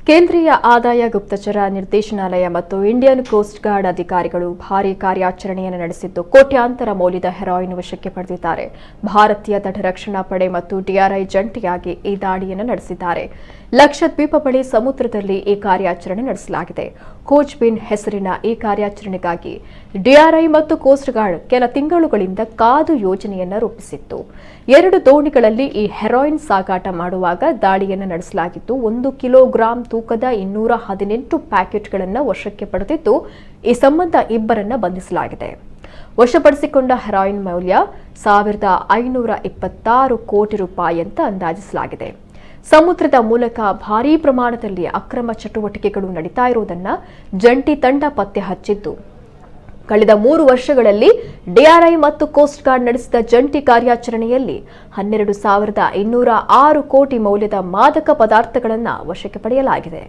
ಕೇಂದ್ರೀಯ ಆದಾಯ ಗುಪ್ತಚರ ನಿರ್ದೇಶನಾಲಯ ಮತ್ತು ಇಂಡಿಯನ್ ಕೋಸ್ಟ್ ಗಾರ್ಡ್ ಅಧಿಕಾರಿಗಳು ಭಾರೀ ಕಾರ್ಯಾಚರಣೆಯನ್ನು ನಡೆಸಿದ್ದು ಕೋಟ್ಯಾಂತರ ಮೌಲ್ಯದ ಹೆರಾಯಿನ್ ವಶಕ್ಕೆ ಪಡೆದಿದ್ದಾರೆ. ಭಾರತೀಯ ತಟರಕ್ಷಣಾ ಪಡೆ ಮತ್ತು ಡಿಆರ್ಐ ಜಂಟಿಯಾಗಿ ಈ ದಾಳಿಯನ್ನು ನಡೆಸಿದ್ದಾರೆ. ಲಕ್ಷದ್ವೀಪ ಬಳಿ ಸಮುದ್ರದಲ್ಲಿ ಈ ಕಾರ್ಯಾಚರಣೆ ನಡೆಸಲಾಗಿದೆ. ಕೋಚ್ ಬಿನ್ ಹೆಸರಿನ ಈ ಕಾರ್ಯಾಚರಣೆಗಾಗಿ ಡಿಆರ್ಐ ಮತ್ತು ಕೋಸ್ಟ್ ಗಾರ್ಡ್ ಕೆಲ ತಿಂಗಳುಗಳಿಂದ ಕಾದು ಯೋಜನೆಯನ್ನು ರೂಪಿಸಿತ್ತು. 2 ದೋಣಿಗಳಲ್ಲಿ ಈ ಹೆರಾಯಿನ್ ಸಾಗಾಟ ಮಾಡುವಾಗ ದಾಳಿಯನ್ನು ನಡೆಸಲಾಗಿದ್ದು 1 ಕಿಲೋಗ್ರಾಂ ತೂಕದ 218 ಪ್ಯಾಕೆಟ್ಗಳನ್ನು ವಶಕ್ಕೆ ಪಡೆದಿದ್ದು ಈ ಸಂಬಂಧ ಇಬ್ಬರನ್ನ ಬಂಧಿಸಲಾಗಿದೆ. ವಶಪಡಿಸಿಕೊಂಡ ಹೆರಾಯಿನ್ ಮೌಲ್ಯ 1526 ಕೋಟಿ ರೂಪಾಯಿ ಅಂತ ಅಂದಾಜಿಸಲಾಗಿದೆ. ಸಮುದ್ರದ ಮೂಲಕ ಭಾರೀ ಪ್ರಮಾಣದಲ್ಲಿ ಅಕ್ರಮ ಚಟುವಟಿಕೆಗಳು ನಡೀತಾ ಇರುವುದನ್ನು ಜಂಟಿ ತಂಡ ಪತ್ತೆ ಹಚ್ಚಿದ್ದು ಕಳೆದ 3 ವರ್ಷಗಳಲ್ಲಿ ಡಿಆರ್ಐ ಮತ್ತು ಕೋಸ್ಟ್ ಗಾರ್ಡ್ ನಡೆಸಿದ ಜಂಟಿ ಕಾರ್ಯಾಚರಣೆಯಲ್ಲಿ 12,206 ಕೋಟಿ ಮೌಲ್ಯದ ಮಾದಕ ಪದಾರ್ಥಗಳನ್ನು ವಶಕ್ಕೆ ಪಡೆಯಲಾಗಿದೆ.